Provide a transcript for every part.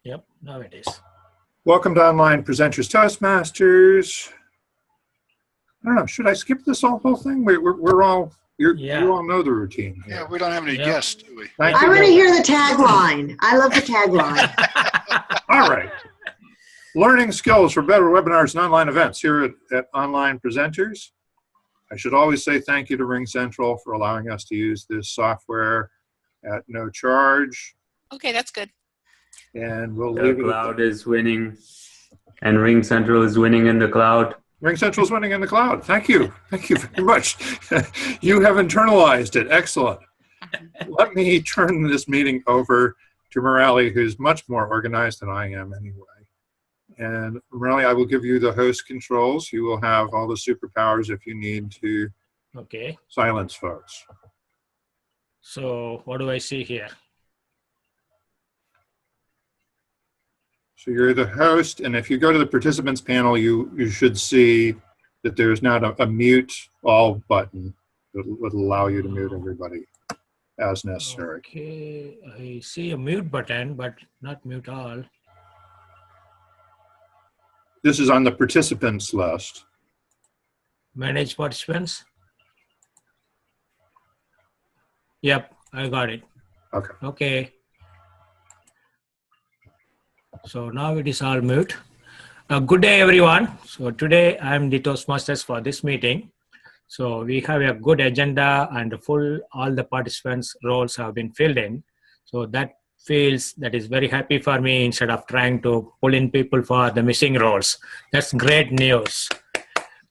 Yep, now it is. Welcome to Online Presenters Toastmasters. I don't know, should I skip this whole thing? We're all, you all know the routine here. Yeah, we don't have any guests, do we? I want to hear the tagline. I love the tagline. All right. Learning skills for better webinars and online events here at Online Presenters. I should always say thank you to RingCentral for allowing us to use this software at no charge. Okay, that's good. And we'll the leave cloud is winning, and RingCentral is winning in the cloud. RingCentral is winning in the cloud. Thank you. Thank you very much. You have internalized it. Excellent. Let me turn this meeting over to Morelli, who's much more organized than I am anyway. And Morelli, I will give you the host controls. You will have all the superpowers if you need to silence folks. So what do I see here? So you're the host, and if you go to the participants panel, you should see that there's not a mute all button that would allow you to mute everybody as necessary. Okay, I see a mute button, but not mute all. This is on the participants list. Manage participants. Yep, I got it. Okay. Okay. So now it is all mute. Good day, everyone. So today I'm the Toastmasters for this meeting. So we have a good agenda and all the participants' roles have been filled in. So that is very happy for me instead of trying to pull in people for the missing roles. That's great news.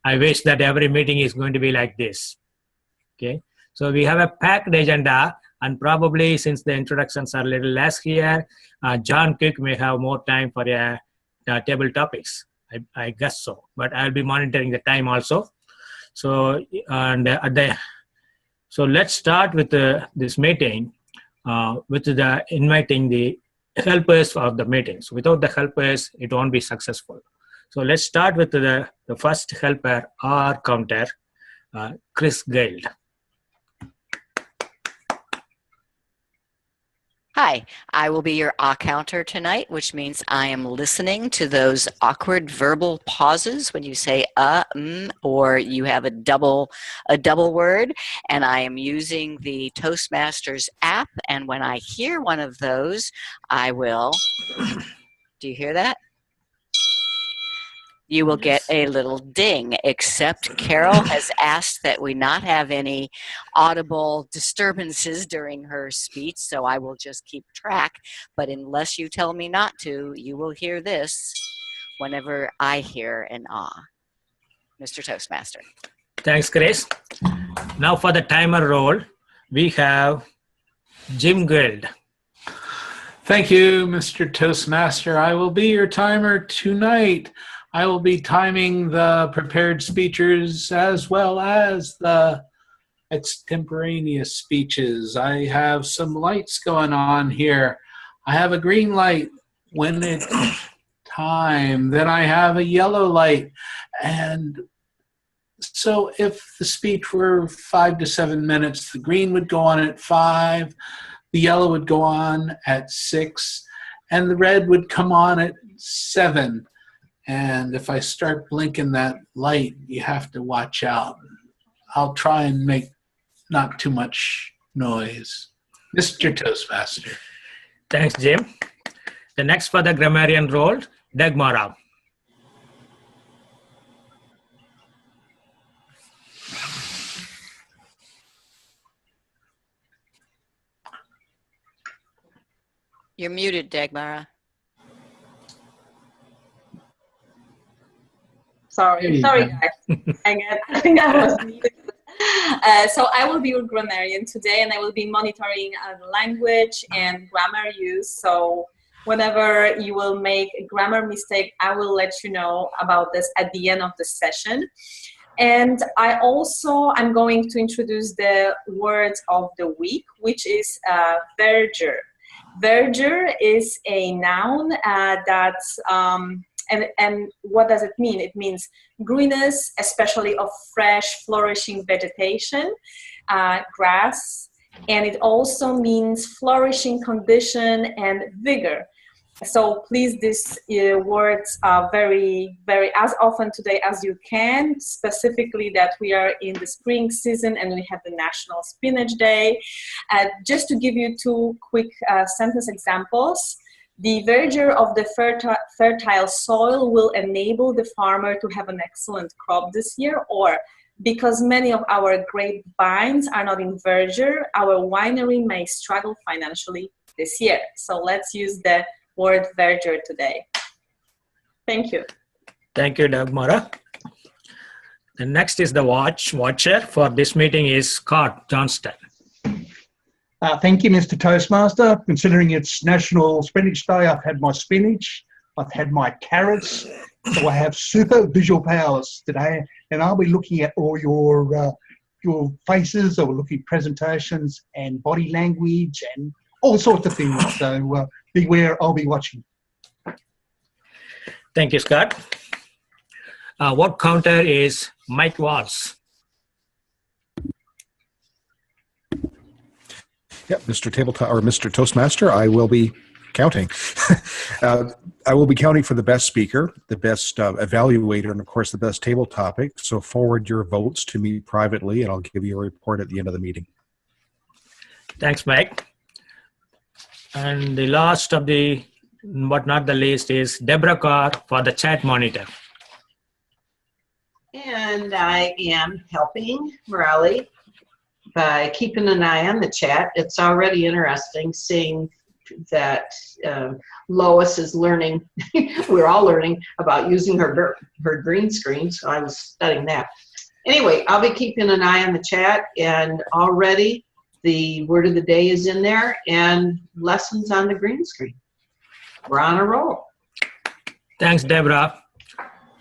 I wish that every meeting is going to be like this. Okay. So we have a packed agenda, and probably since the introductions are a little less here, John Cook may have more time for table topics. I guess so, but I'll be monitoring the time also. So so let's start with this meeting with inviting the helpers of the meeting. So without the helpers, it won't be successful. So let's start with the first helper or counter, Chris Gale. Hi, I will be your counter tonight, which means I am listening to those awkward verbal pauses when you say or you have a double word, and I am using the Toastmasters app, and when I hear one of those, I will, do you hear that? You will get a little ding, except Carol has asked that we not have any audible disturbances during her speech, so I will just keep track. But unless you tell me not to, you will hear this whenever I hear an Mr. Toastmaster. Thanks, Grace. Now for the timer role, we have Jim Gould. Thank you, Mr. Toastmaster. I will be your timer tonight. I will be timing the prepared speeches as well as the extemporaneous speeches. I have some lights going on here. I have a green light when it's time. Then I have a yellow light. And so if the speech were 5 to 7 minutes, the green would go on at 5, the yellow would go on at 6, and the red would come on at 7. And if I start blinking that light, you have to watch out. I'll try and make not too much noise. Mr. Toastmaster. Thanks, Jim. The next for the grammarian role, Doug Morrow. You're muted, Dagmara. Sorry guys. I think I was muted. So I will be your grammarian today, and I will be monitoring language and grammar use. So whenever you will make a grammar mistake, I will let you know about this at the end of the session. And I'm going to introduce the word of the week, which is verdure. Verdure is a noun that's and what does it mean? It means greenness, especially of fresh, flourishing vegetation, grass, and it also means flourishing condition and vigor. So please, these words are very, very as often today as you can, specifically that we are in the spring season and we have the National Spinach Day. Just to give you two quick sentence examples. The verdure of the fertile soil will enable the farmer to have an excellent crop this year, or because many of our grapevines are not in verdure, our winery may struggle financially this year. So let's use the word verdure today. Thank you. Thank you, Dagmara. The next is the watcher for this meeting is Scott Johnston. Thank you, Mr. Toastmaster. Considering it's National Spinach Day, I've had my spinach, I've had my carrots, so I have super visual powers today, and I'll be looking at all your faces, or looking at presentations and body language and all sorts of things. So beware, I'll be watching. Thank you, Scott. What counter is Mike Walls? Yep, Mr. Tabletop or Mr. Toastmaster, I will be counting. I will be counting for the best speaker, the best evaluator, and of course the best table topic. So forward your votes to me privately, and I'll give you a report at the end of the meeting. Thanks, Mike. And the last of the, but not the least, is Deborah Carr for the chat monitor. And I am helping Morale by keeping an eye on the chat. It's already interesting seeing that Lois is learning, we're all learning about using her green screen, so I was studying that. Anyway, I'll be keeping an eye on the chat, and already the word of the day is in there and lessons on the green screen. We're on a roll. Thanks, Deborah.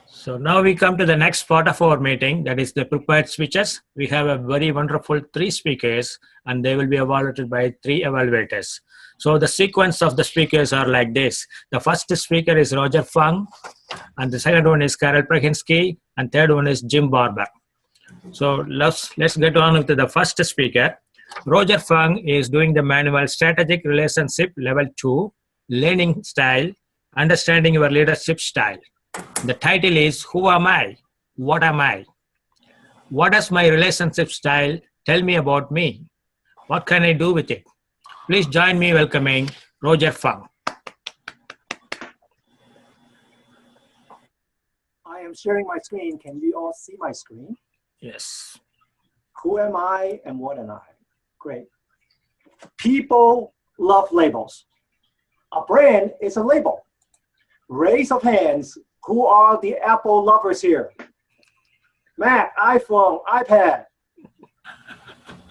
So now we come to the next part of our meeting, that is the prepared speeches. We have a very wonderful 3 speakers, and they will be evaluated by 3 evaluators. So the sequence of the speakers are like this. The first speaker is Roger Fung, and the second one is Carol Prahinsky, and third one is Jim Barber. So let's get on with the first speaker. Roger Fung is doing the manual Strategic Relationship Level 2, Learning Style, Understanding Your Leadership Style. The title is Who Am I? What Am I? What does my relationship style tell me about me? What can I do with it? Please join me welcoming Roger Fung. I am sharing my screen. Can you all see my screen? Yes. Who am I and what am I? Great. People love labels. A brand is a label. Raise of hands. Who are the Apple lovers here? Mac, iPhone, iPad.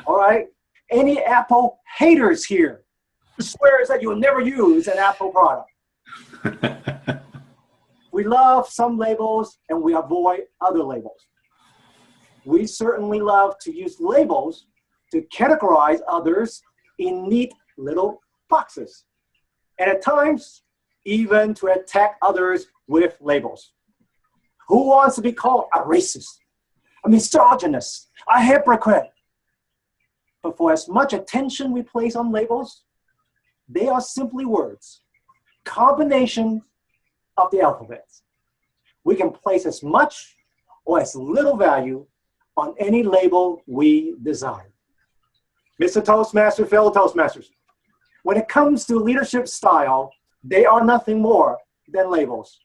All right. Any Apple haters here? Swears that you will never use an Apple product. We love some labels and we avoid other labels. We certainly love to use labels to categorize others in neat little boxes. And at times, even to attack others with labels. Who wants to be called a racist, a misogynist, a hypocrite? But for as much attention we place on labels, they are simply words, combinations of the alphabet. We can place as much or as little value on any label we desire. Mr. Toastmaster, fellow Toastmasters, when it comes to leadership style, they are nothing more than labels.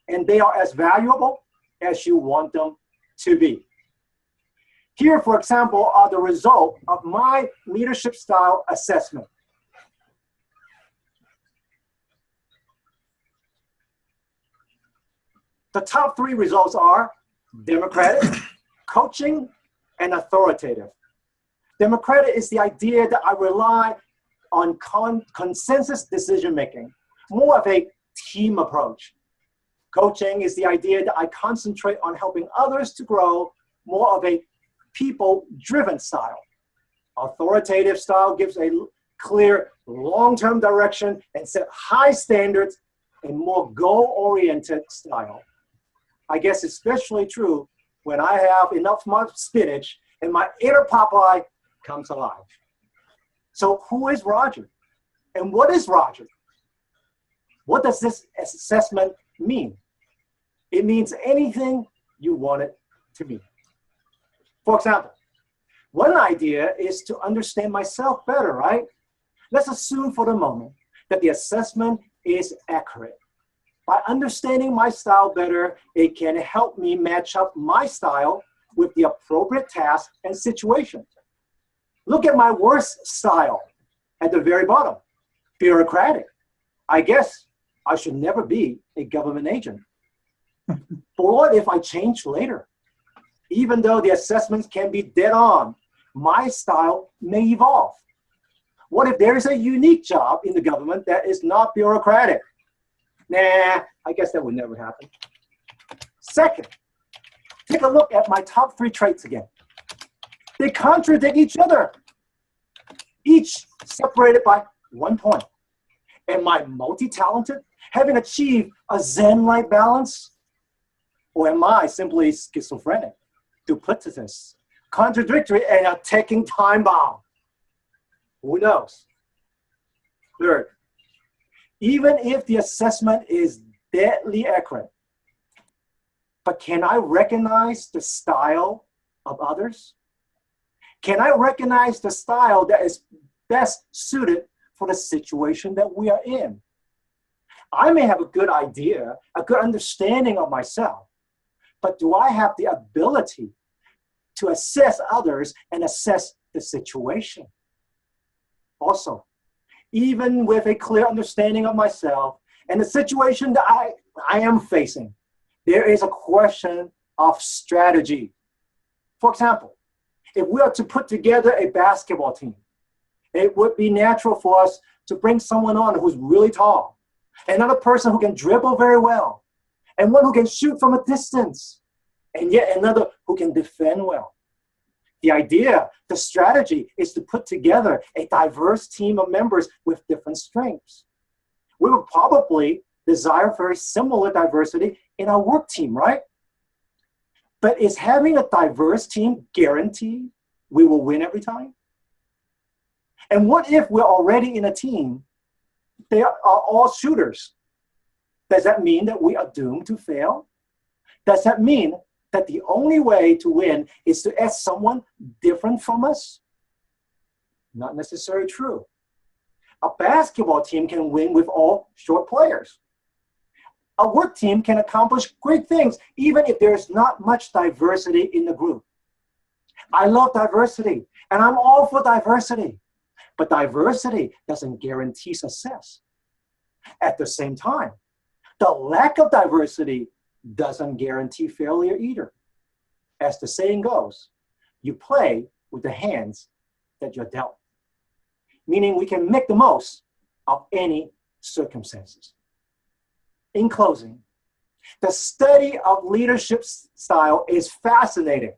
And they are as valuable as you want them to be. Here, for example, are the result of my leadership style assessment. The top 3 results are democratic, coaching, and authoritative. Democratic is the idea that I rely on consensus decision-making, more of a team approach. Coaching is the idea that I concentrate on helping others to grow, more of a people-driven style. Authoritative style gives a clear long-term direction and set high standards, a more goal-oriented style. I guess especially true when I have enough spinach and my inner Popeye comes alive. So who is Roger? And what is Roger? What does this assessment mean? It means anything you want it to mean. For example, one idea is to understand myself better, right? Let's assume for the moment that the assessment is accurate. By understanding my style better, it can help me match up my style with the appropriate task and situation. Look at my worst style at the very bottom, bureaucratic. I guess I should never be a government agent. But what if I change later? Even though the assessments can be dead on, my style may evolve. What if there is a unique job in the government that is not bureaucratic? Nah, I guess that would never happen. Second, take a look at my top 3 traits again. They contradict each other, each separated by 1 point. Am I multi-talented, having achieved a Zen-like balance? Or am I simply schizophrenic, duplicitous, contradictory, and a ticking time bomb? Who knows? Third, even if the assessment is deadly accurate, but can I recognize the style of others? Can I recognize the style that is best suited for the situation that we are in? I may have a good idea, a good understanding of myself, but do I have the ability to assess others and assess the situation? Also, even with a clear understanding of myself and the situation that I am facing, there is a question of strategy. For example, if we are to put together a basketball team, it would be natural for us to bring someone on who's really tall, another person who can dribble very well, and one who can shoot from a distance, and yet another who can defend well. The idea, the strategy, is to put together a diverse team of members with different strengths. We would probably desire very similar diversity in our work team, right? But is having a diverse team guaranteed we will win every time? And what if we're already in a team, they are all shooters? Does that mean that we are doomed to fail? Does that mean that the only way to win is to ask someone different from us? Not necessarily true. A basketball team can win with all short players. A work team can accomplish great things even if there's not much diversity in the group. I love diversity, and I'm all for diversity. But diversity doesn't guarantee success. At the same time, the lack of diversity doesn't guarantee failure either. As the saying goes, you play with the hands that you're dealt. Meaning we can make the most of any circumstances. In closing, the study of leadership style is fascinating.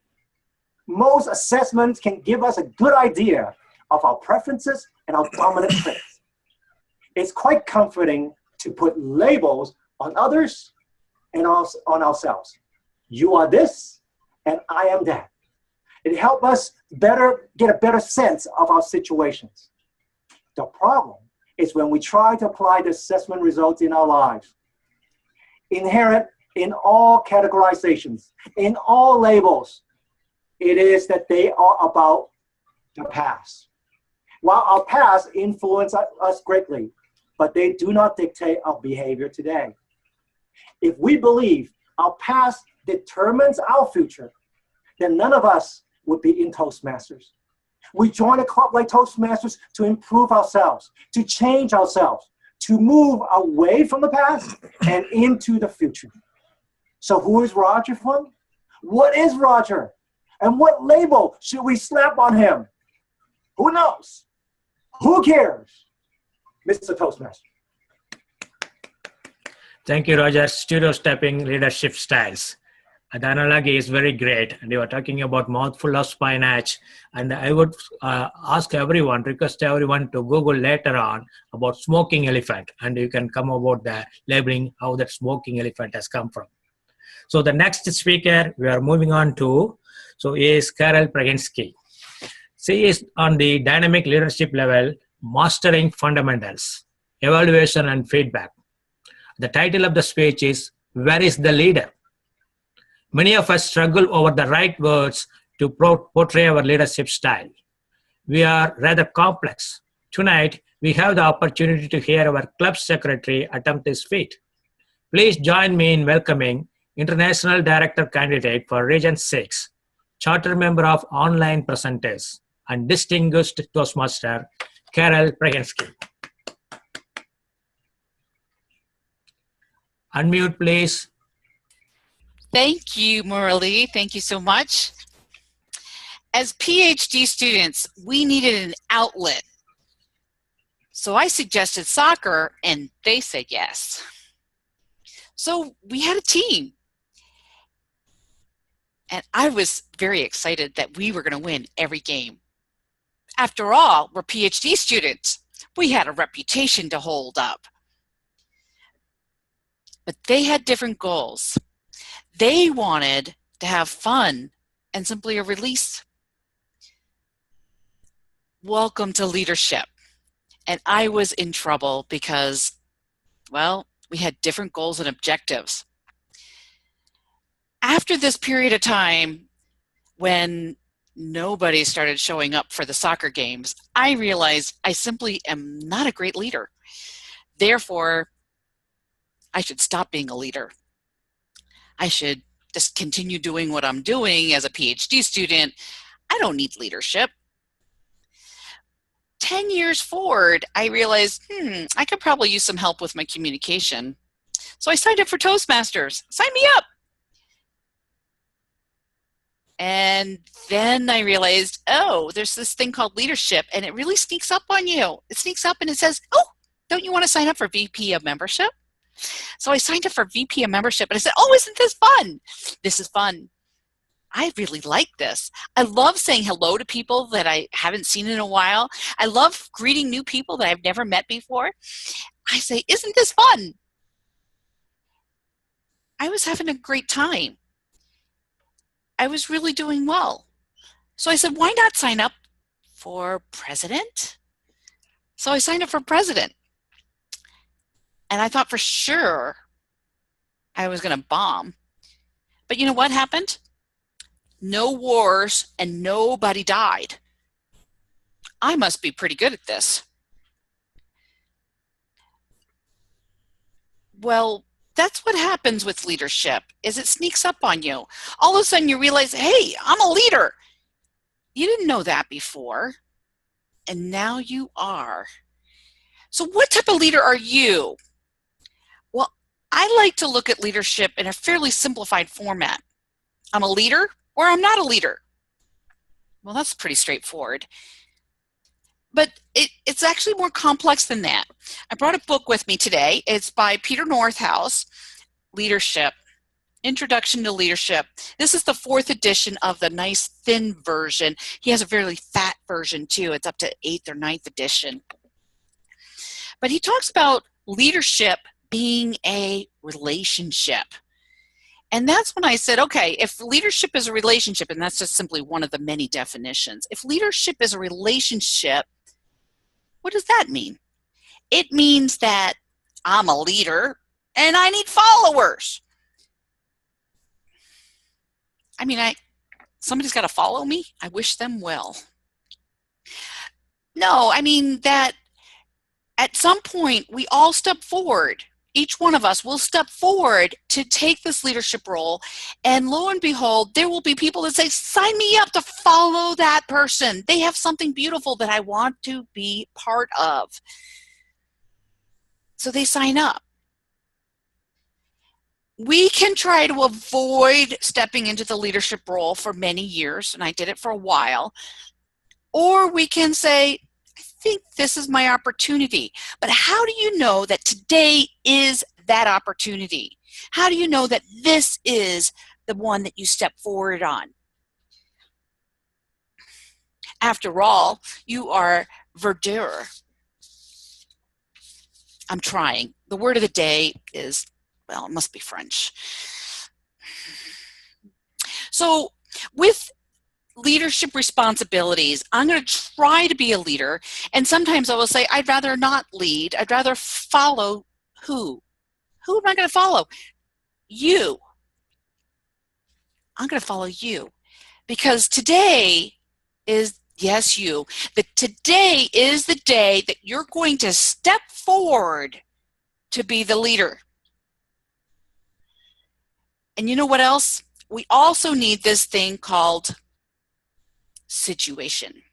Most assessments can give us a good idea of our preferences and our dominant traits. It's quite comforting to put labels on others and on ourselves. You are this, and I am that. It helps us get a better sense of our situations. The problem is when we try to apply the assessment results in our lives. Inherent in all categorizations, in all labels, it is that they are about the past. While our past influence us greatly, but they do not dictate our behavior today. If we believe our past determines our future, then none of us would be in Toastmasters. We join a club like Toastmasters to improve ourselves, to change ourselves, to move away from the past and into the future. So who is Roger from? What is Roger? And what label should we slap on him? Who knows? Who cares? Mr. Toastmaster. Thank you, Roger. Studio stepping leadership styles. The analogy is very great. And you are talking about mouthful of spinach. And I would request everyone to Google later on about smoking elephant. And you can come about the labeling how that smoking elephant has come from. So the next speaker we are moving on to is Carol Praginski. She is on the dynamic leadership level, mastering fundamentals, evaluation and feedback. The title of the speech is, Where is the Leader? Many of us struggle over the right words to portray our leadership style. We are rather complex. Tonight, we have the opportunity to hear our club secretary attempt this feat. Please join me in welcoming International Director Candidate for Region 6, Charter Member of Online Presenters, and Distinguished Toastmaster, Karel Prehensky. Unmute, please. Thank you, Murali. Thank you so much. As PhD students, we needed an outlet. So I suggested soccer, and they said yes. So we had a team. And I was very excited that we were going to win every game. After all, we're PhD students. We had a reputation to hold up. But they had different goals. They wanted to have fun and simply a release. Welcome to leadership. And I was in trouble because, well, we had different goals and objectives. After this period of time, when nobody started showing up for the soccer games, I realized I simply am not a great leader. Therefore, I should stop being a leader. I should just continue doing what I'm doing as a PhD student. I don't need leadership. 10 years forward, I realized, I could probably use some help with my communication. So I signed up for Toastmasters. Sign me up. And then I realized, oh, there's this thing called leadership, and it really sneaks up on you. It sneaks up and it says, oh, don't you want to sign up for VP of membership? So I signed up for VP of membership, and I said, oh, isn't this fun? This is fun. I really like this. I love saying hello to people that I haven't seen in a while. I love greeting new people that I've never met before. I say, isn't this fun? I was having a great time. I was really doing well. So I said, why not sign up for president? So I signed up for president. And I thought for sure I was going to bomb. But you know what happened? No wars and nobody died. I must be pretty good at this. Well, that's what happens with leadership, is it sneaks up on you. All of a sudden you realize, hey, I'm a leader. You didn't know that before, and now you are. So what type of leader are you? Well, I like to look at leadership in a fairly simplified format. I'm a leader or I'm not a leader. Well, that's pretty straightforward. But it's actually more complex than that. I brought a book with me today. It's by Peter Northouse, Leadership, Introduction to Leadership. This is the 4th edition of the nice thin version. He has a fairly fat version too. It's up to 8th or 9th edition. But he talks about leadership being a relationship. And that's when I said, okay, if leadership is a relationship, and that's just simply one of the many definitions, if leadership is a relationship, what does that mean? It means that I'm a leader and I need followers. I mean, somebody's got to follow me. I wish them well. No, I mean that at some point we all step forward. Each one of us will step forward to take this leadership role, and lo and behold, there will be people that say, sign me up to follow that person. They have something beautiful that I want to be part of. So they sign up. We can try to avoid stepping into the leadership role for many years, and I did it for a while, or we can say, I think this is my opportunity. But how do you know that today is that opportunity? How do you know that this is the one that you step forward on? After all, you are verdure. I'm trying. The word of the day is, well, it must be French. So with leadership responsibilities, I'm going to try to be a leader, and sometimes I will say I'd rather not lead. I'd rather follow who Who am I going to follow? You. I'm going to follow you. Because today is, yes, you, that today is the day that you're going to step forward to be the leader. And you know what else? We also need this thing called situation.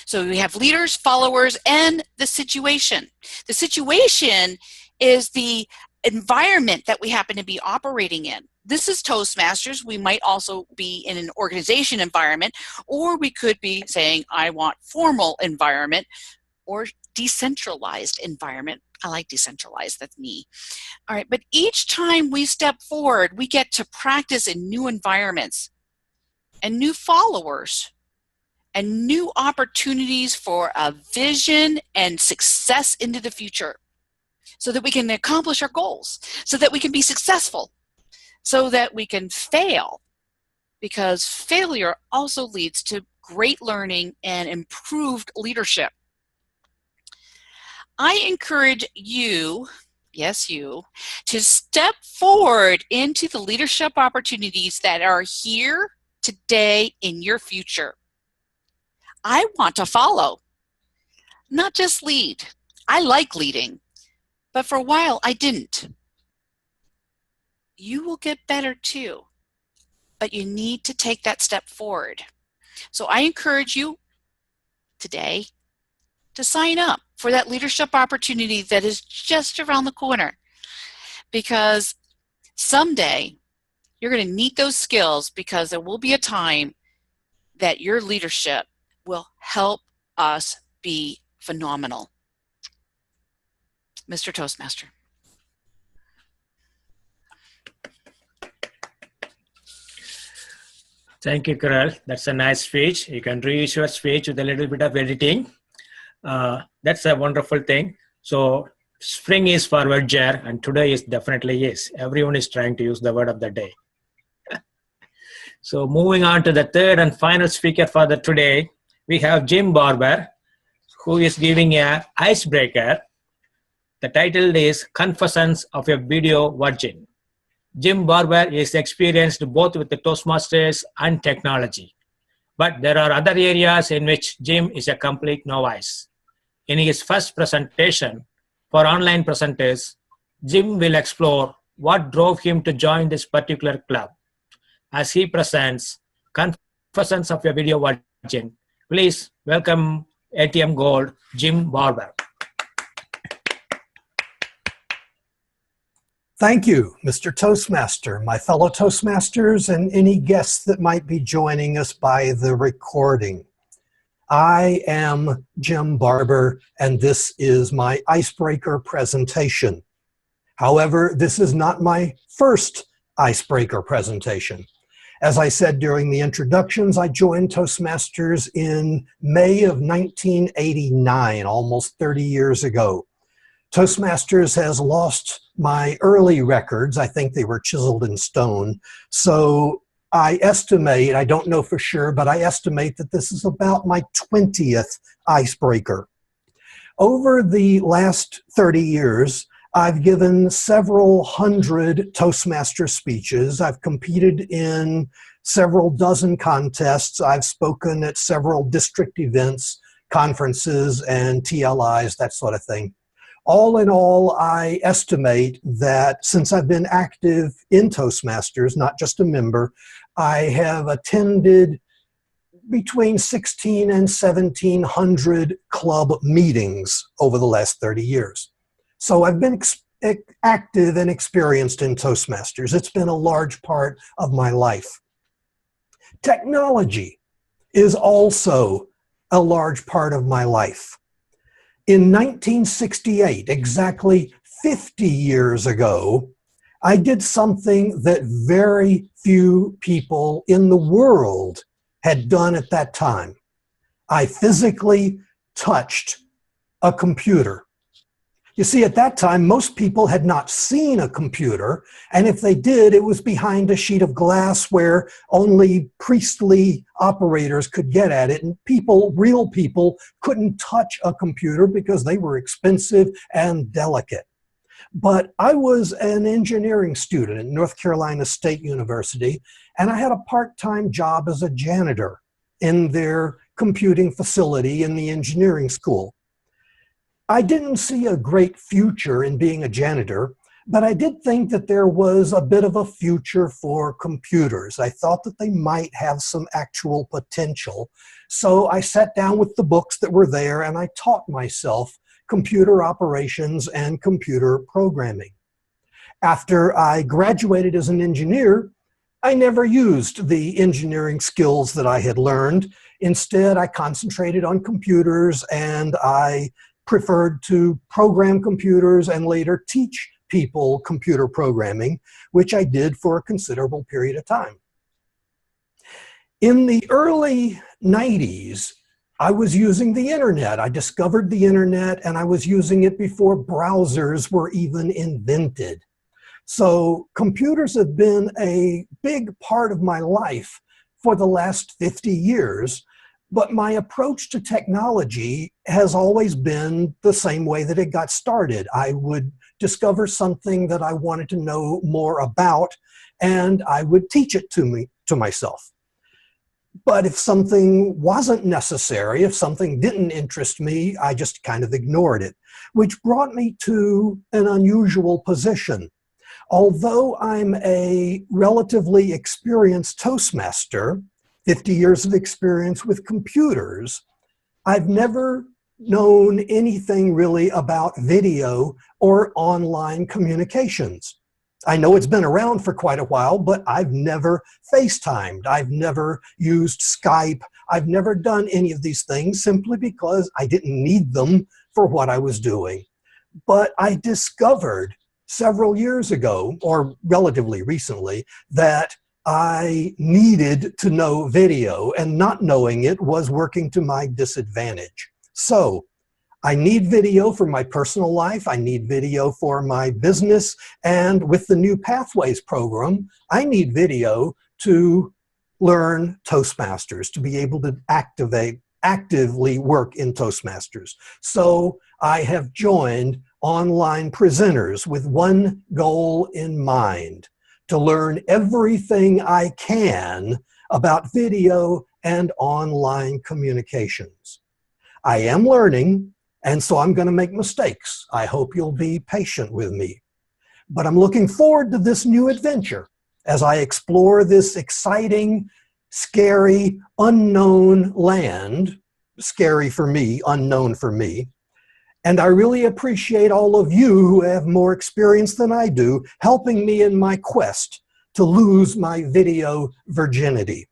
So we have leaders, followers, and the situation. The situation is the environment that we happen to be operating in. This is Toastmasters. We might also be in an organization environment, or we could be saying, I want formal environment or decentralized environment. I like decentralized, that's me. All right, but each time we step forward, we get to practice in new environments and new followers and new opportunities for a vision and success into the future so that we can accomplish our goals, so that we can be successful, so that we can fail, because failure also leads to great learning and improved leadership. I encourage you, yes, you, to step forward into the leadership opportunities that are here today in your future. I want to follow, not just lead. I like leading, but for a while I didn't. You will get better too, but you need to take that step forward. So I encourage you today to sign up for that leadership opportunity that is just around the corner, because someday you're going to need those skills, because there will be a time that your leadership will help us be phenomenal. Mr. Toastmaster. Thank you, Carol. That's a nice speech. You can reuse your speech with a little bit of editing. That's a wonderful thing. So spring is forward, Jer, and today is definitely is. Everyone is trying to use the word of the day. So moving on to the third and final speaker for the today, we have Jim Barber, who is giving a icebreaker. The title is Confessions of a Video Virgin. Jim Barber is experienced both with the Toastmasters and technology, but there are other areas in which Jim is a complete novice. In his first presentation for online presenters, Jim will explore what drove him to join this particular club. As he presents Confessions of a Video Virgin, please welcome ATM Gold, Jim Barber. Thank you, Mr. Toastmaster, my fellow Toastmasters, and any guests that might be joining us by the recording. I am Jim Barber, and this is my icebreaker presentation. However, this is not my first icebreaker presentation. As I said during the introductions, I joined Toastmasters in May of 1989, almost 30 years ago. Toastmasters has lost my early records. I think they were chiseled in stone. So I estimate, I don't know for sure, but I estimate that this is about my 20th icebreaker. Over the last 30 years, I've given several hundred Toastmaster speeches. I've competed in several dozen contests. I've spoken at several district events, conferences, and TLIs, that sort of thing. All in all, I estimate that since I've been active in Toastmasters, not just a member, I have attended between 1,600 and 1,700 club meetings over the last 30 years. So I've been active and experienced in Toastmasters. It's been a large part of my life. Technology is also a large part of my life. In 1968, exactly 50 years ago, I did something that very few people in the world had done at that time. I physically touched a computer. You see, at that time, most people had not seen a computer, and if they did, it was behind a sheet of glass where only priestly operators could get at it, and people, real people, couldn't touch a computer because they were expensive and delicate. But I was an engineering student at North Carolina State University, and I had a part-time job as a janitor in their computing facility in the engineering school. I didn't see a great future in being a janitor, but I did think that there was a bit of a future for computers. I thought that they might have some actual potential. So I sat down with the books that were there and I taught myself computer operations and computer programming. After I graduated as an engineer, I never used the engineering skills that I had learned. Instead, I concentrated on computers and I preferred to program computers and later teach people computer programming, which I did for a considerable period of time. In the early 90s, I was using the internet. I discovered the internet and I was using it before browsers were even invented. So computers have been a big part of my life for the last 50 years. But my approach to technology has always been the same way that it got started. I would discover something that I wanted to know more about, and I would teach it to myself. But if something wasn't necessary, if something didn't interest me, I just kind of ignored it, which brought me to an unusual position. Although I'm a relatively experienced Toastmaster, 50 years of experience with computers, I've never known anything really about video or online communications. I know it's been around for quite a while, but I've never FaceTimed. I've never used Skype. I've never done any of these things simply because I didn't need them for what I was doing. But I discovered several years ago, or relatively recently, that I needed to know video, and not knowing it was working to my disadvantage. So I need video for my personal life. I need video for my business. And with the new Pathways program, I need video to learn Toastmasters, to be able to actively work in Toastmasters. So I have joined Online Presenters with one goal in mind: to learn everything I can about video and online communications. I am learning, and so I'm going to make mistakes. I hope you'll be patient with me. But I'm looking forward to this new adventure as I explore this exciting, scary, unknown land. Scary for me, unknown for me. And I really appreciate all of you who have more experience than I do helping me in my quest to lose my video virginity.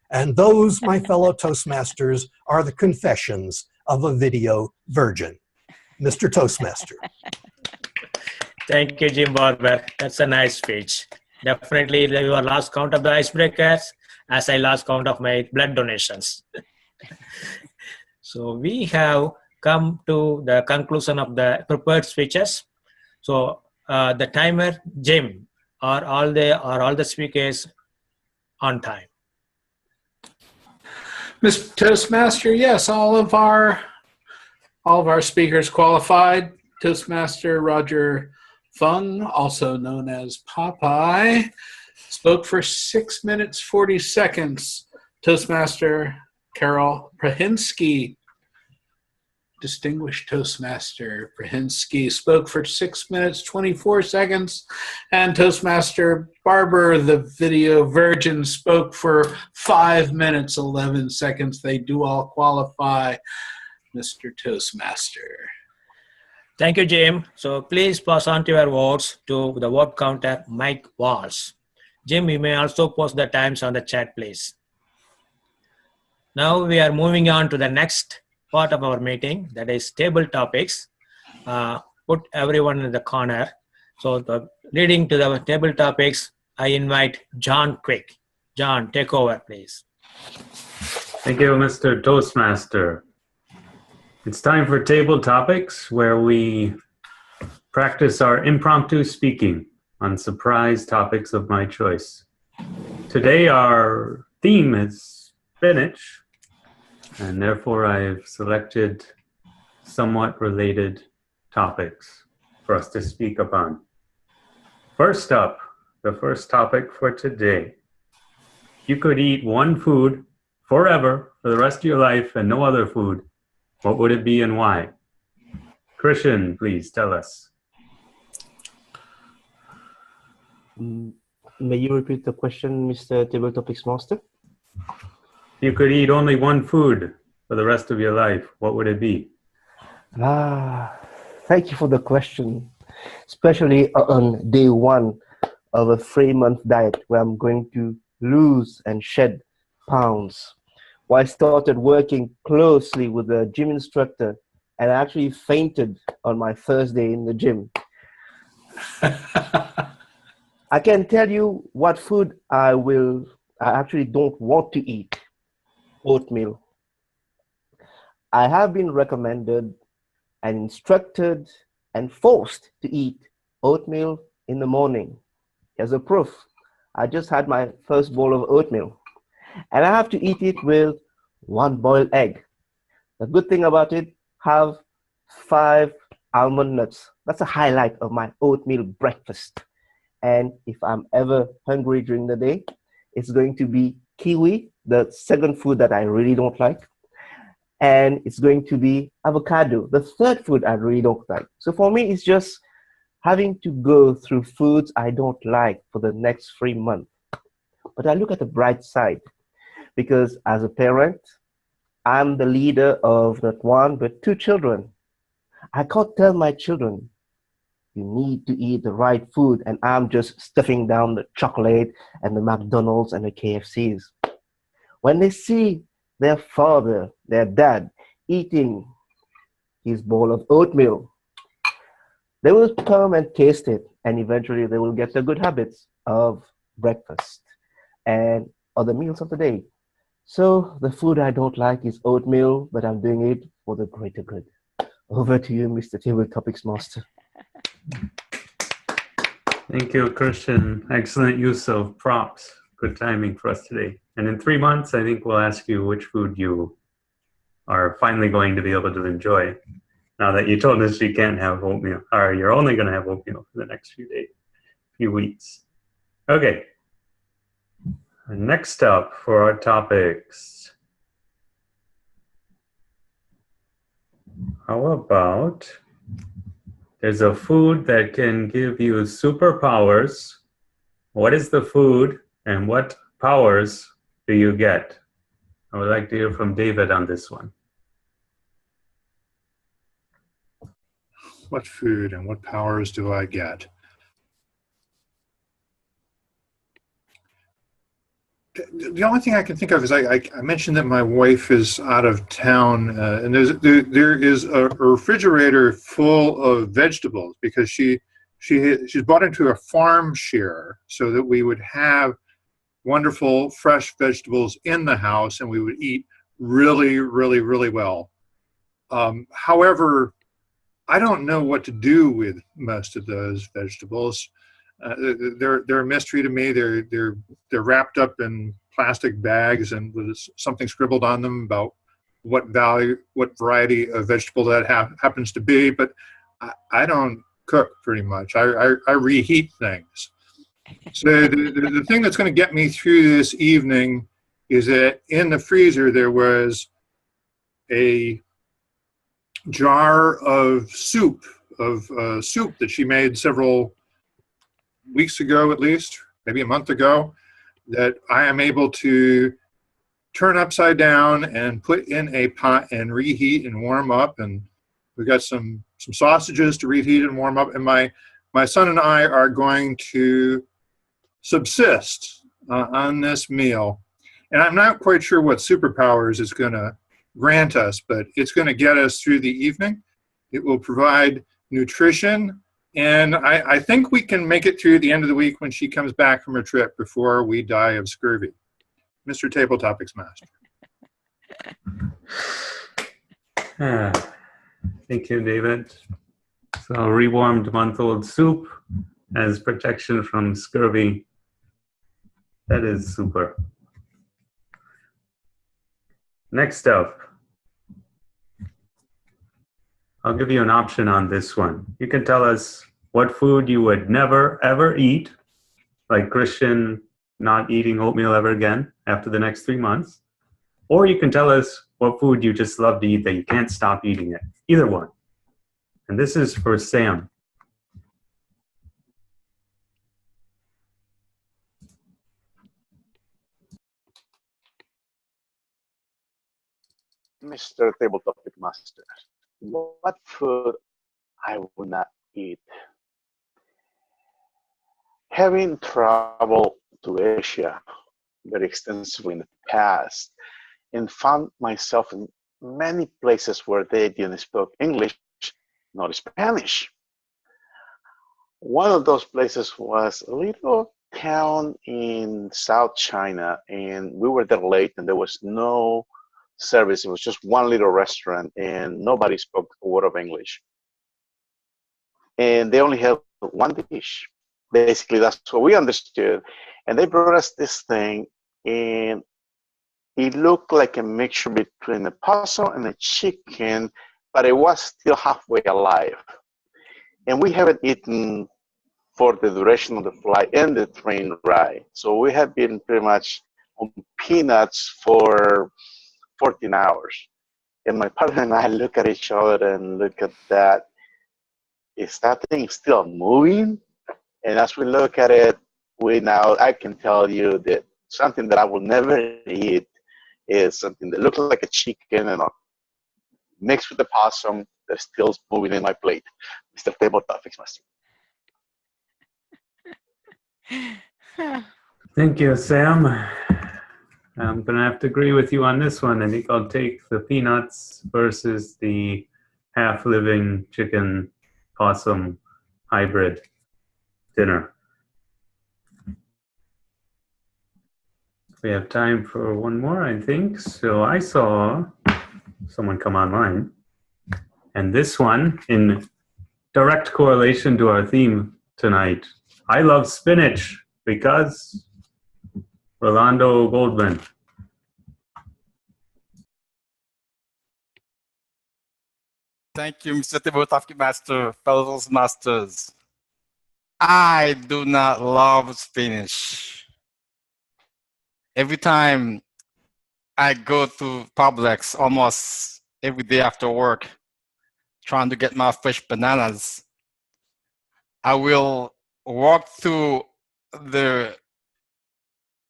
And those, my fellow Toastmasters, are the confessions of a video virgin. Mr. Toastmaster. Thank you, Jim Barber. That's a nice speech. Definitely you lost count of the icebreakers as I lost count of my blood donations. So we have come to the conclusion of the prepared speeches. So the timer, Jim, are all the speakers on time? Mr. Toastmaster, yes, all of our speakers qualified. Toastmaster Roger Fung, also known as Popeye, spoke for 6 minutes 40 seconds. Toastmaster Carol Prahinsky, Distinguished Toastmaster Prahinsky, spoke for 6 minutes 24 seconds, and Toastmaster Barber, the video virgin, spoke for 5 minutes 11 seconds. They do all qualify, Mr. Toastmaster. Thank you, Jim. So please pass on to your votes to the vote counter, Mike Walsh. Jim, you may also post the times on the chat, please. Now we are moving on to the next part of our meeting, that is table topics. Put everyone in the corner. So leading to the table topics, I invite John Quick. John, take over, please. Thank you, Mr. Toastmaster. It's time for table topics, where we practice our impromptu speaking on surprise topics of my choice. Today our theme is spinach, and therefore I've selected somewhat related topics. for us to speak upon. First up, the first topic for today. You could eat one food forever for the rest of your life and no other food. What would it be and why? Christian, please tell us. May you repeat the question, Mr. Table Topics Master? You could eat only one food for the rest of your life. What would it be? Thank you for the question, especially on day one of a 3-month diet where I'm going to lose and shed pounds. Well, I started working closely with a gym instructor and I actually fainted on my first day in the gym. I can tell you what food I actually don't want to eat. Oatmeal. I have been recommended and instructed and forced to eat oatmeal in the morning. As a proof, I just had my first bowl of oatmeal and I have to eat it with 1 boiled egg. The good thing about it, have 5 almond nuts. That's a highlight of my oatmeal breakfast. And if I'm ever hungry during the day, it's going to be kiwi, the second food that I really don't like. And it's going to be avocado, the third food I really don't like. So for me, it's just having to go through foods I don't like for the next 3 months. But I look at the bright side because as a parent, I'm the leader of not 1, but 2 children. I can't tell my children, you need to eat the right food, and I'm just stuffing down the chocolate and the McDonald's and the KFCs. When they see their father, their dad, eating his bowl of oatmeal, they will come and taste it, and eventually they will get the good habits of breakfast and other meals of the day. So the food I don't like is oatmeal, but I'm doing it for the greater good. Over to you, Mr. Table Topics Master. Thank you, Christian. Excellent use of props. Good timing for us today. And in 3 months, I think we'll ask you which food you are finally going to be able to enjoy. Now that you told us you can't have oatmeal, or you're only going to have oatmeal for the next few weeks. Okay. Next up for our topics. How about there's a food that can give you superpowers. What is the food and what powers do you get? I would like to hear from David on this one. What food and what powers do I get? The only thing I can think of is I mentioned that my wife is out of town, and there is a refrigerator full of vegetables because she's bought into a farm share so that we would have wonderful fresh vegetables in the house and we would eat really, really, really well. However, I don't know what to do with most of those vegetables. They're a mystery to me. They're wrapped up in plastic bags and with something scribbled on them about what variety of vegetable that happens to be. But I don't cook pretty much. I reheat things. So the thing that's going to get me through this evening is that in the freezer there was a jar of soup that she made several weeks ago, at least maybe a month ago, that I am able to turn upside down and put in a pot and reheat and warm up. And we've got some sausages to reheat and warm up. And my son and I are going to subsist on this meal. And I'm not quite sure what superpowers it's going to grant us, but it's going to get us through the evening. It will provide nutrition. And I think we can make it through the end of the week when she comes back from her trip before we die of scurvy. Mr. Table Topics Master. Thank you, David. So rewarmed month-old soup as protection from scurvy. That is super. Next up. I'll give you an option on this one. You can tell us what food you would never, ever eat, like Christian not eating oatmeal ever again after the next 3 months. Or you can tell us what food you just love to eat that you can't stop eating it. Either one. And this is for Sam. Mr. Table Topic Master, what food I would not eat? Having traveled to Asia very extensively in the past and found myself in many places where they didn't speak English, nor Spanish. One of those places was a little town in South China, and we were there late and there was no service. It was just one little restaurant and nobody spoke a word of English. And they only had one dish. Basically, that's what we understood. And they brought us this thing, and it looked like a mixture between a possum and a chicken, but it was still halfway alive. And we haven't eaten for the duration of the flight and the train ride. So we have been pretty much on peanuts for 14 hours. And my partner and I look at each other and look at that. Is that thing still moving? And as we look at it, I can tell you that something that I will never eat is something that looks like a chicken and mixed with the possum that's still moving in my plate. Mr. Table Topics Master. Thank you, Sam. I'm going to have to agree with you on this one. I think I'll take the peanuts versus the half-living chicken possum hybrid dinner. We have time for one more, I think. So I saw someone come online. And this one, in direct correlation to our theme tonight, I love spinach because Rolando Goldman. Thank you, Mr. Table Topic Master, fellow masters. I do not love spinach. Every time I go to Publix, almost every day after work, trying to get my fresh bananas, I will walk through the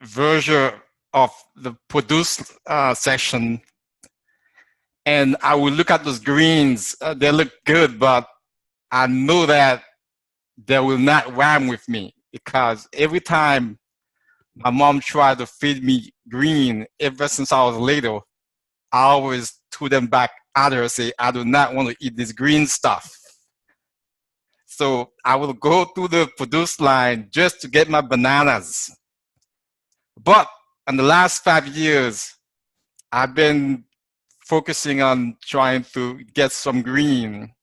version of the produce section, and I will look at those greens. They look good, but I know that they will not rhyme with me, because every time my mom tried to feed me green ever since I was little, I always threw them back at her and say, I do not want to eat this green stuff. So I will go through the produce line just to get my bananas. But in the last 5 years, I've been focusing on trying to get some green.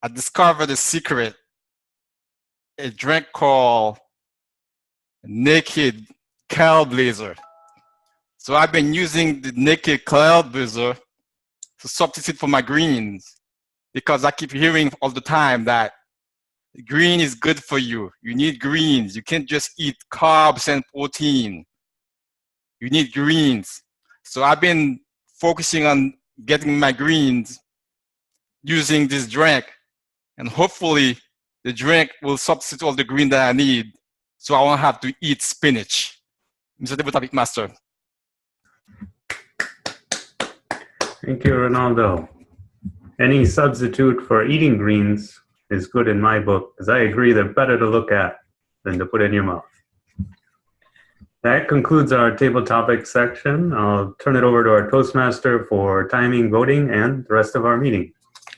I discovered a secret, a drink called Naked Trailblazer. So I've been using the Naked Trailblazer to substitute for my greens, because I keep hearing all the time that green is good for you. You need greens. You can't just eat carbs and protein. You need greens. So I've been focusing on getting my greens using this drink, and hopefully the drink will substitute all the green that I need, so I won't have to eat spinach. Mr. Table Topic Master. Thank you, Ronaldo. Any substitute for eating greens is good in my book, because I agree they're better to look at than to put in your mouth. That concludes our table topic section. I'll turn it over to our Toastmaster for timing, voting, and the rest of our meeting.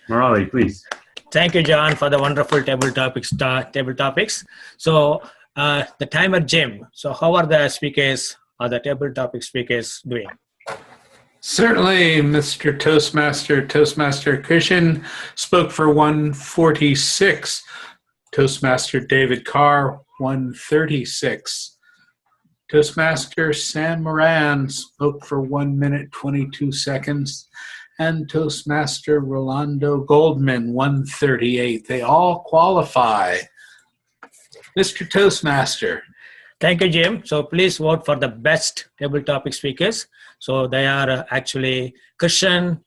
Murali, please. Thank you, John, for the wonderful table topics. So the timer, Jim. So how are the speakers or the table topic speakers doing? Certainly, Mr. Toastmaster. Toastmaster Christian spoke for 146. Toastmaster David Carr, 136. Toastmaster San Moran spoke for 1 minute, 22 seconds. and Toastmaster Rolando Goldman, 138. They all qualify. Mr. Toastmaster. Thank you, Jim. So please vote for the best table topic speakers. So they are actually Christian,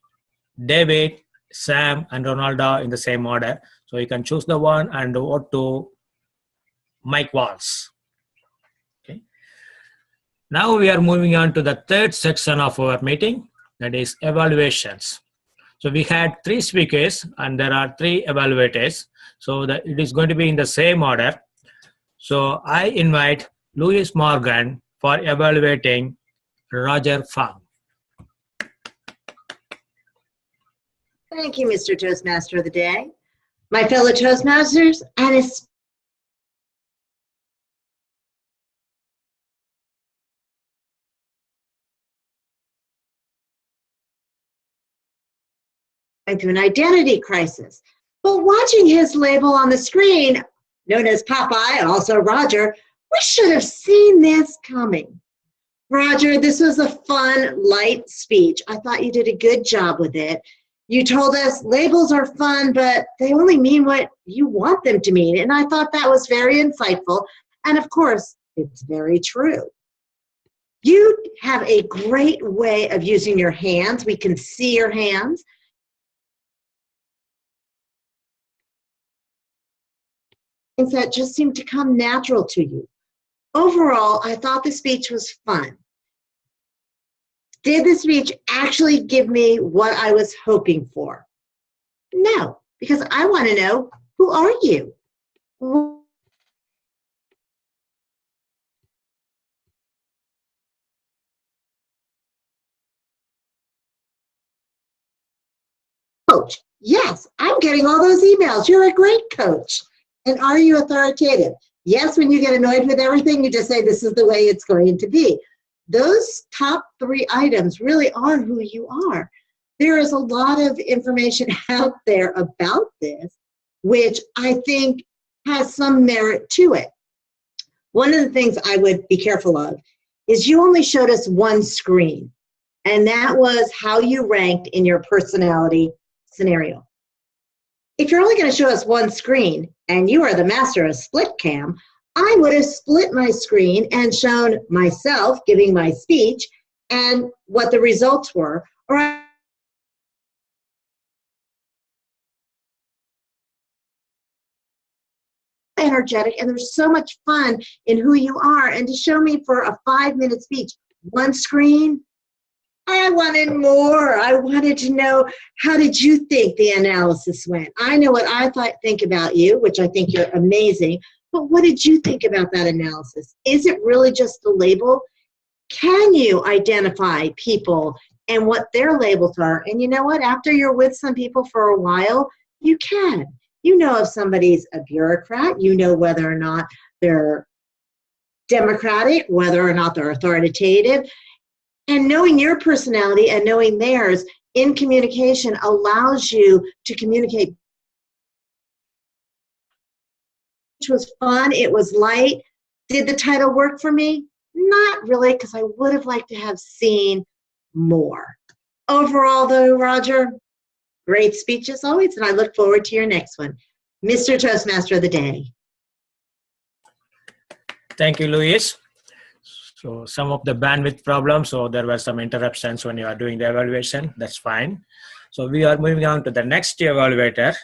David, Sam, and Ronaldo in the same order. So you can choose the one and vote to Mike Walls. Okay. Now we are moving on to the third section of our meeting, that is evaluations. So we had 3 speakers and there are 3 evaluators. So it is going to be in the same order. So I invite Louis Morgan for evaluating Roger Fung. Thank you, Mr. Toastmaster of the Day. My fellow Toastmasters, and especially through an identity crisis. But watching his label on the screen, known as Popeye and also Roger, we should have seen this coming. Roger, this was a fun, light speech. I thought you did a good job with it. You told us labels are fun, but they only mean what you want them to mean. And I thought that was very insightful. And of course, it's very true. You have a great way of using your hands. We can see your hands. Things that just seem to come natural to you. Overall, I thought the speech was fun. Did the speech actually give me what I was hoping for? No, because I want to know, who are you? Coach. Yes, I'm getting all those emails. You're a great coach. And are you authoritative? Yes, when you get annoyed with everything, you just say, this is the way it's going to be. Those top 3 items really are who you are. There is a lot of information out there about this, which I think has some merit to it. One of the things I would be careful of is you only showed us one screen, and that was how you ranked in your personality scenario. If you're only going to show us one screen and you are the master of split cam, I would have split my screen and shown myself giving my speech and what the results were. Or energetic, and there's so much fun in who you are. And to show me for a 5-minute speech, one screen, I wanted more. I wanted to know, how did you think the analysis went? I know what I think about you, which I think you're amazing, but what did you think about that analysis? Is it really just the label? Can you identify people and what their labels are? And you know what? After you're with some people for a while, you can. You know if somebody's a bureaucrat, you know whether or not they're democratic, whether or not they're authoritative. And knowing your personality and knowing theirs in communication allows you to communicate. It was fun. It was light. Did the title work for me? Not really, because I would have liked to have seen more. Overall, though, Roger, great speech as always, and I look forward to your next one. Mr. Toastmaster of the Day. Thank you, Louis. So some of the bandwidth problems, so there were some interruptions when you are doing the evaluation. That's fine. So we are moving on to the next evaluator.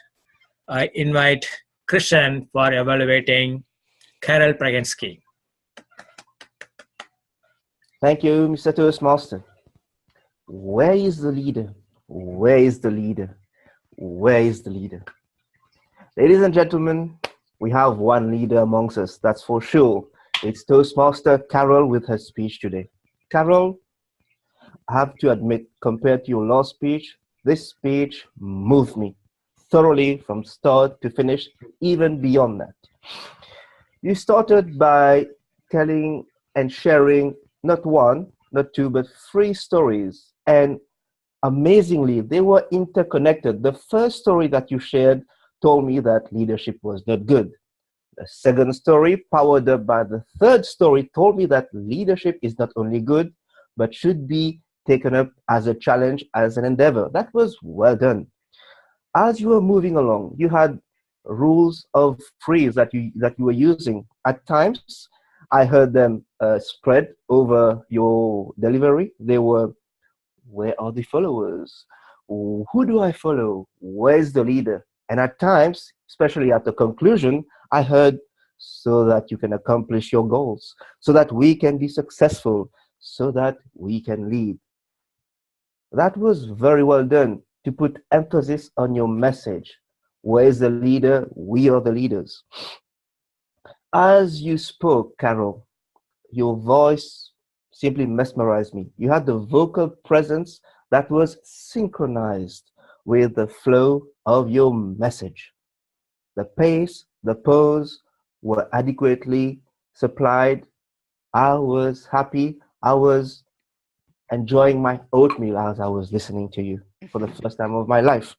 I invite Christian for evaluating Carol Praginski. Thank you, Mr. Toastmaster. Where is the leader? Where is the leader? Where is the leader? Ladies and gentlemen, we have one leader amongst us, that's for sure. It's Toastmaster Carol with her speech today. Carol, I have to admit, compared to your last speech, this speech moved me thoroughly from start to finish, even beyond that. You started by telling and sharing not 1, not 2, but 3 stories. And amazingly, they were interconnected. The first story that you shared told me that leadership was not good. The second story, powered up by the third story, told me that leadership is not only good, but should be taken up as a challenge, as an endeavor. That was well done. As you were moving along, you had rules of phrase that you were using. At times, I heard them spread over your delivery. They were, where are the followers? Who do I follow? Where's the leader? And at times, especially at the conclusion, I heard, so that you can accomplish your goals, so that we can be successful, so that we can lead. That was very well done to put emphasis on your message. Where is the leader? We are the leaders. As you spoke, Carol, your voice simply mesmerized me. You had the vocal presence that was synchronized with the flow of your message. The pace, the pose were adequately supplied. I was happy. I was enjoying my oatmeal as I was listening to you for the first time of my life.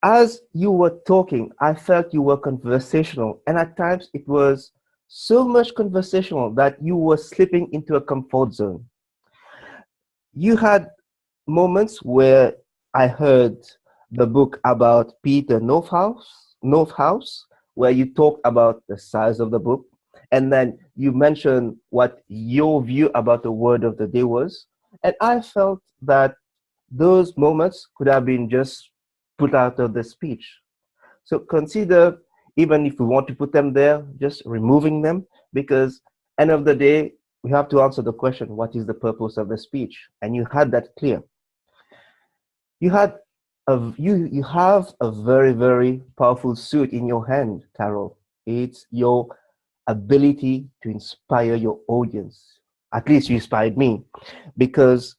As you were talking, I felt you were conversational, and at times it was so much conversational that you were slipping into a comfort zone. You had moments where I heard the book about Peter Northhouse, where you talk about the size of the book, and then you mentioned what your view about the word of the day was. And I felt that those moments could have been just put out of the speech. So consider, even if we want to put them there, just removing them, because end of the day, we have to answer the question, what is the purpose of the speech? And you had that clear. You have a very, very powerful suit in your hand, Carol. It's your ability to inspire your audience. At least you inspired me, because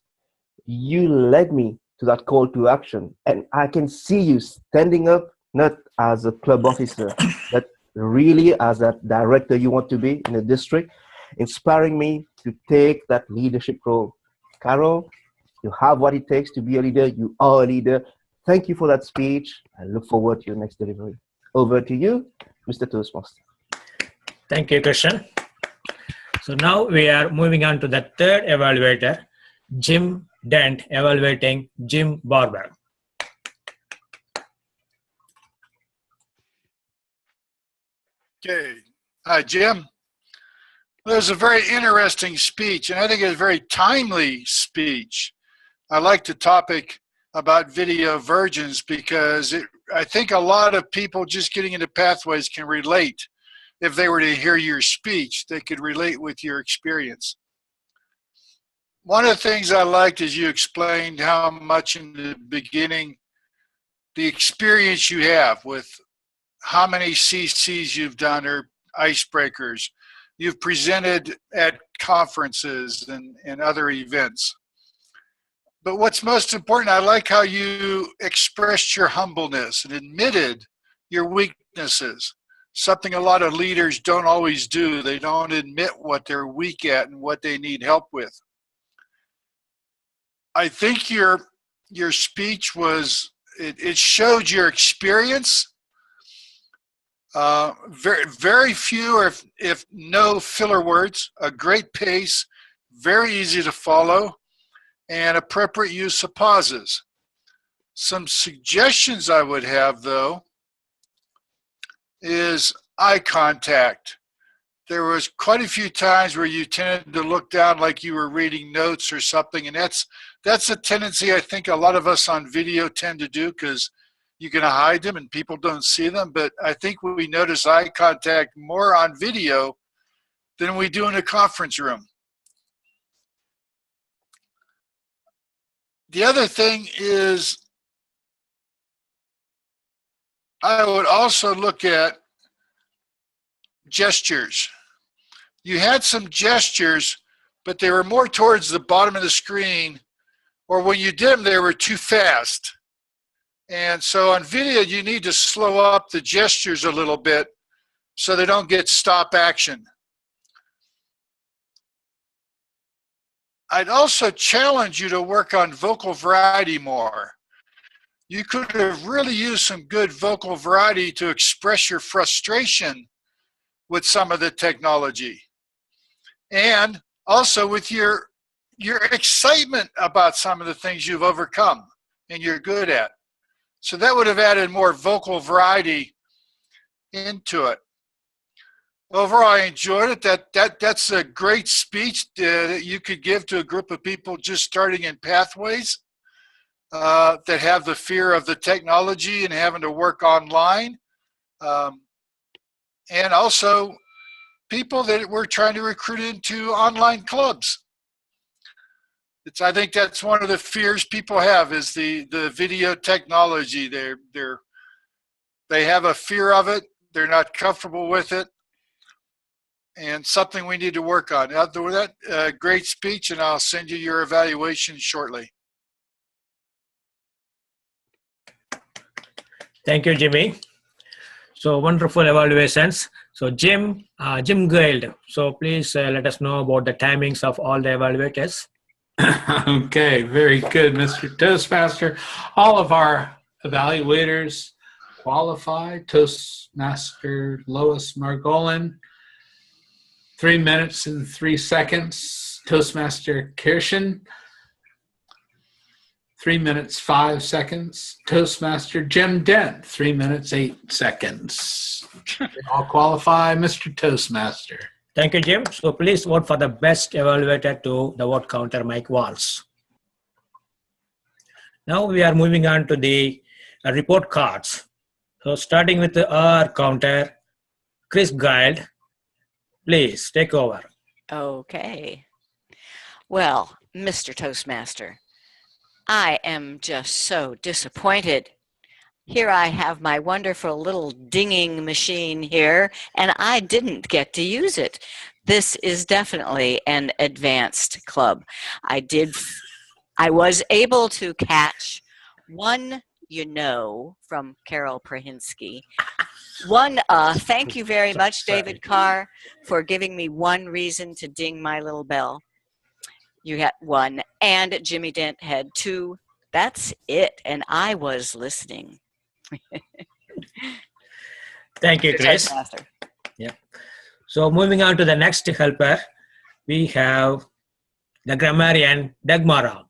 you led me to that call to action. And I can see you standing up, not as a club officer, but really as a director you want to be in a district, inspiring me to take that leadership role. Carol, you have what it takes to be a leader. You are a leader. Thank you for that speech. I look forward to your next delivery. Over to you, Mr. Toastmaster. Thank you, Christian. So now we are moving on to the third evaluator, Jim Dent, evaluating Jim Barber. Okay. Hi, Jim. Well, it was a very interesting speech, and I think it was a very timely speech. I like the topic about video virgins because I think a lot of people just getting into pathways can relate. If they were to hear your speech, they could relate with your experience. One of the things I liked is you explained how much in the beginning the experience you have with how many CCs you've done or icebreakers. You've presented at conferences and other events. But what's most important, I like how you expressed your humbleness and admitted your weaknesses. Something a lot of leaders don't always do. They don't admit what they're weak at and what they need help with. I think your speech was, it showed your experience. Very few, if no filler words, a great pace, very easy to follow, and appropriate use of pauses. Some suggestions I would have, though, is eye contact. There was quite a few times where you tended to look down like you were reading notes or something, and that's a tendency I think a lot of us on video tend to do because you can hide them and people don't see them, but I think we notice eye contact more on video than we do in a conference room. The other thing is I would also look at gestures. You had some gestures, but they were more towards the bottom of the screen, or when you did them, they were too fast. And so on video, you need to slow up the gestures a little bit so they don't get stop action. I'd also challenge you to work on vocal variety more. You could have really used some good vocal variety to express your frustration with some of the technology. And also with your your excitement about some of the things you've overcome and you're good at. So that would have added more vocal variety into it. Overall, I enjoyed it. That's a great speech that you could give to a group of people just starting in pathways that have the fear of the technology and having to work online. And also people that we're trying to recruit into online clubs. I think that's one of the fears people have is the video technology. They have a fear of it. They're not comfortable with it. And something we need to work on. After that, great speech, and I'll send you your evaluation shortly. Thank you, Jimmy. So wonderful evaluations. So Jim Guild. So please let us know about the timings of all the evaluators. Okay, very good, Mr. Toastmaster. All of our evaluators qualified. Toastmaster Lois Margolin, 3 minutes and 3 seconds. Toastmaster Kirschen, 3 minutes 5 seconds. Toastmaster Jim Dent, 3 minutes 8 seconds. They all qualify, Mr. Toastmaster. Thank you, Jim. So please vote for the best evaluator to the vote counter, Mike Walls. Now we are moving on to the report cards. So starting with our counter, Chris Guild, please take over. Okay. Well, Mr. Toastmaster, I am just so disappointed. Here I have my wonderful little dinging machine here, and I didn't get to use it. This is definitely an advanced club. I was able to catch one, from Carol Prahinsky. One, thank you very much, David Carr, for giving me one reason to ding my little bell. You had one, and Jimmy Dent had 2. That's it, and I was listening. Thank you, Chris. Yeah. So moving on to the next helper, we have the grammarian, Dagmara.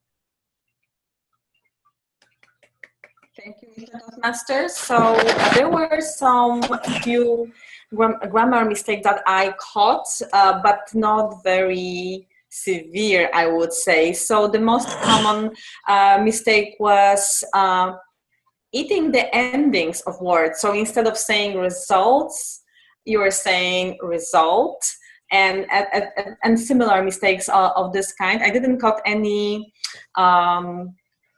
Thank you, Mr. Toastmaster. So there were some few grammar mistakes that I caught, but not very severe, I would say. So the most common mistake was eating the endings of words. So instead of saying results, you were saying result, and similar mistakes of this kind. I didn't caught any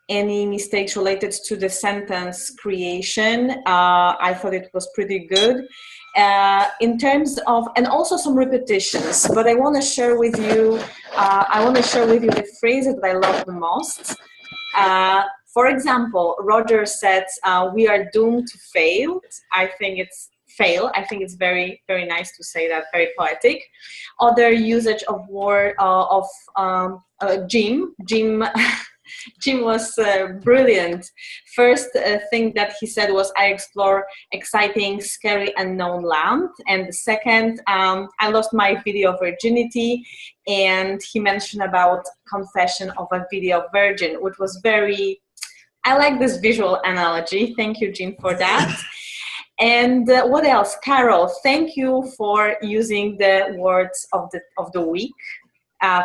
mistakes related to the sentence creation. I thought it was pretty good. In terms of, and also some repetitions, but I want to share with you the phrases that I love the most. For example, Roger said, we are doomed to fail. I think it's fail. I think it's very, very nice to say that, very poetic. Other usage of word Jim. Jim was brilliant. First thing that he said was, I explore exciting, scary, unknown land. And the second, I lost my video virginity. And he mentioned about confession of a video virgin, which was very, I like this visual analogy. Thank you, Jim, for that. And what else? Carol, thank you for using the words of the week.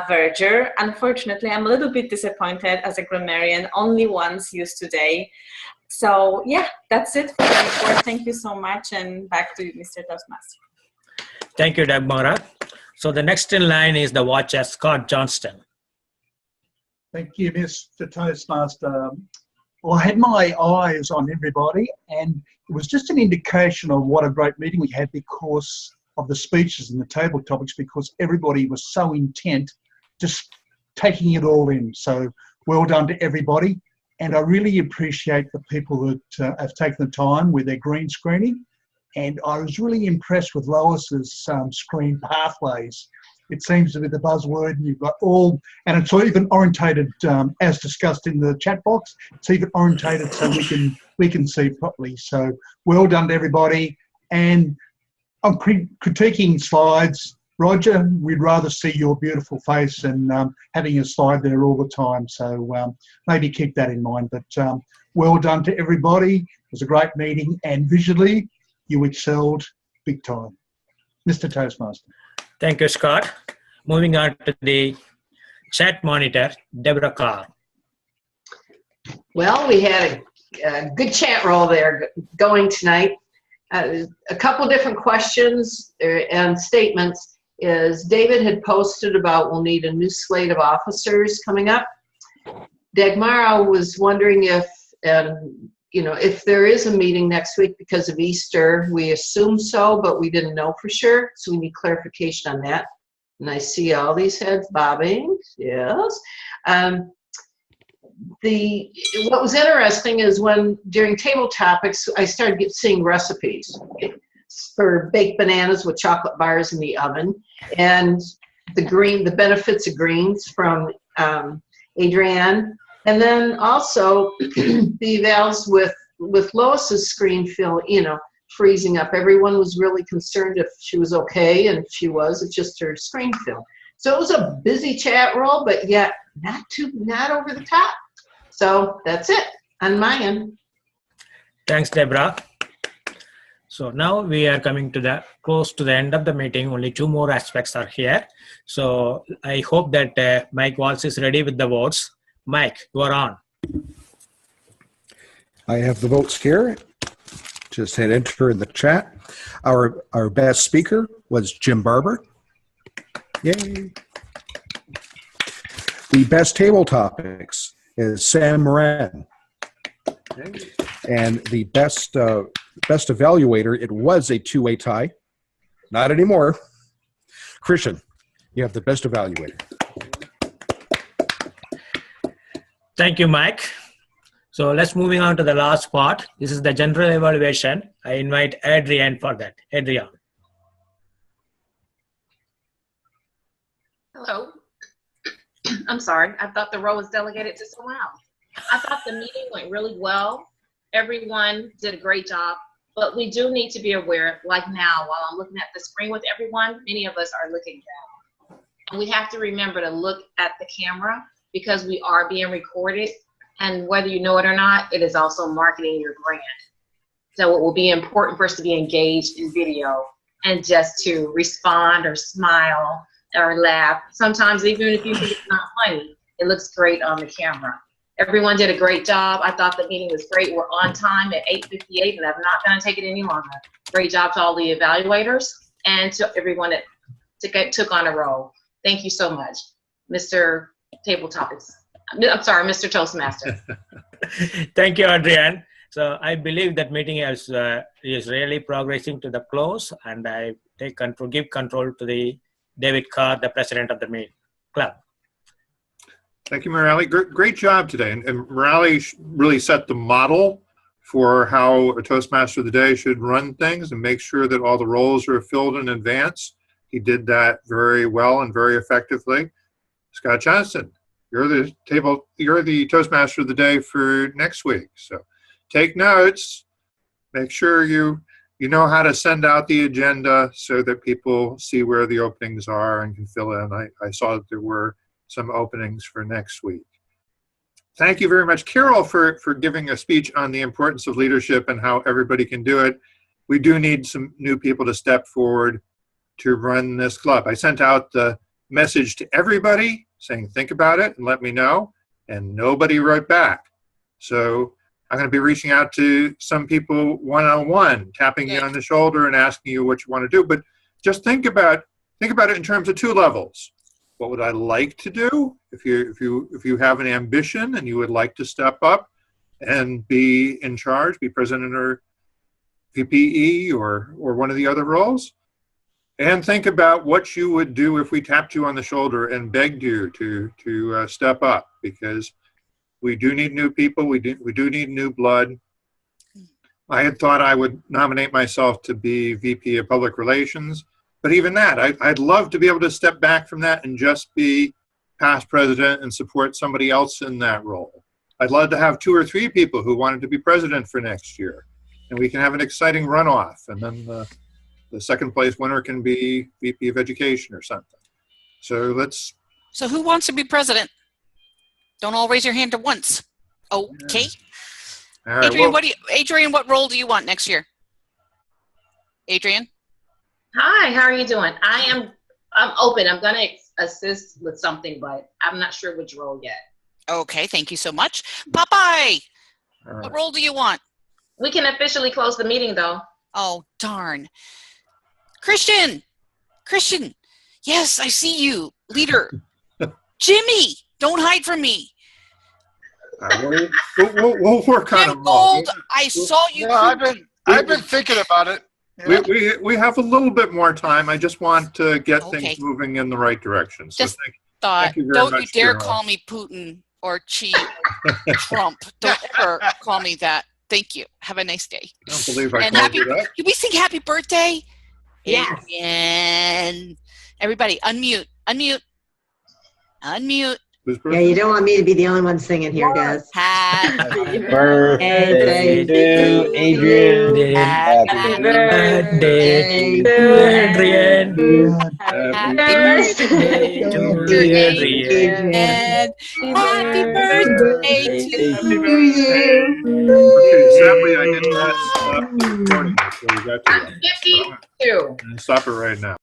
Verger. Unfortunately, I'm a little bit disappointed as a grammarian, only once used today. So yeah, that's it for the report. Thank you so much, and back to you, Mr. Toastmaster. Thank you, Dagmara. So the next in line is the watcher, Scott Johnston. Thank you, Mr. Toastmaster. Well, I had my eyes on everybody, and it was just an indication of what a great meeting we had because of the speeches and the table topics, because everybody was so intent just taking it all in. So well done to everybody. And I really appreciate the people that have taken the time with their green screening. And I was really impressed with Lois's screen pathways. It seems to be the buzzword, and you've got all, and it's even orientated, as discussed in the chat box, it's even orientated so we can see properly. So well done to everybody. And I'm critiquing slides. Roger, we'd rather see your beautiful face than having a slide there all the time. So maybe keep that in mind. But well done to everybody. It was a great meeting, and visually, you excelled big time. Mr. Toastmaster. Thank you, Scott. Moving on to the chat monitor, Deborah Carr. Well, we had a good chat roll there going tonight. A couple different questions and statements is David had posted about we'll need a new slate of officers coming up. Dagmara was wondering if, if there is a meeting next week because of Easter. We assume so, but we didn't know for sure, so we need clarification on that. And I see all these heads bobbing, yes. What was interesting is when during table topics, I started seeing recipes for baked bananas with chocolate bars in the oven, and the benefits of greens from Adrienne, and then also the evals with Lois's screen freezing up. Everyone was really concerned if she was okay, and if she was, it's just her screen fill. So it was a busy chat roll, but yet not over the top. So that's it on my end. Thanks, Deborah. So now we are coming to close to the end of the meeting. Only 2 more aspects are here. So I hope that Mike Walsh is ready with the votes. Mike, you are on. I have the votes here. Just hit enter in the chat. Our best speaker was Jim Barber. Yay. The best table topics is Sam Moran. And the best evaluator, it was a 2-way tie. Not anymore. Christian, you have the best evaluator. Thank you, Mike. So let's moving on to the last part. This is the general evaluation. I invite Adrienne for that. Adrienne. Hello. I'm sorry. I thought the role was delegated to someone else. I thought the meeting went really well. Everyone did a great job, but we do need to be aware, like now, while I'm looking at the screen with everyone, many of us are looking down. And we have to remember to look at the camera because we are being recorded. And whether you know it or not, it is also marketing your brand. So it will be important for us to be engaged in video and just to respond or smile or laugh. Sometimes even if you think it's not funny, it looks great on the camera. Everyone did a great job. I thought the meeting was great. We're on time at 8:58, and I'm not going to take it any longer. Great job to all the evaluators and to everyone that took on a role. Thank you so much, Mr. Table Topics. I'm sorry, Mr. Toastmaster. Thank you, Adrienne. So I believe that meeting is really progressing to the close, and I give control to the David Carr, the president of the club. Thank you, Morale. Great job today. And Morale really set the model for how a Toastmaster of the Day should run things and make sure that all the roles are filled in advance. He did that very well and very effectively. Scott Johnson, you're the Toastmaster of the Day for next week. So take notes. Make sure you know how to send out the agenda so that people see where the openings are and can fill in. I saw that there were some openings for next week. Thank you very much, Carol, for giving a speech on the importance of leadership and how everybody can do it. We do need some new people to step forward to run this club. I sent out the message to everybody saying, think about it and let me know, and nobody wrote back. So I'm going to be reaching out to some people one-on-one, tapping you on the shoulder and asking you what you want to do. But just think about it in terms of 2 levels. What would I like to do? If you have an ambition and you would like to step up and be in charge, be president or VPE or one of the other roles, and think about what you would do if we tapped you on the shoulder and begged you to step up, because we do need new people. We do need new blood. I had thought I would nominate myself to be VP of Public Relations. But even that, I'd love to be able to step back from that and just be past president and support somebody else in that role. I'd love to have 2 or 3 people who wanted to be president for next year. And we can have an exciting runoff. And then the The second place winner can be VP of Education or something. So let's. So who wants to be president? Don't all raise your hand at once. Okay. All right, Adrian, well, Adrian, what role do you want next year? Adrian? Hi, how are you doing? I'm open. I'm gonna assist with something, but I'm not sure which role yet. Okay, thank you so much. Popeye, what role do you want? We can officially close the meeting though. Oh, darn. Christian, yes, I see you. Leader. Jimmy, don't hide from me. we'll work on Jim them all. Gold, I saw you. Yeah, I've been thinking about it. Yeah. We have a little bit more time. I just want to get Okay. things moving in the right direction. So Just thank thought, you very don't you much, dare Jerome. call me Putin or Xi or Trump. Don't ever call me that. Thank you. Have a nice day. I don't believe I And called you that. can we sing happy birthday? Yes. And everybody, unmute. Yeah, you don't want me to be the only one singing here, guys. Happy Birthday to Adrian. Happy birthday to Adrian. Happy birthday to Adrian. Happy birthday to you. Okay, sadly, I didn't stop the recording before we got to that. 52. Stop it right now.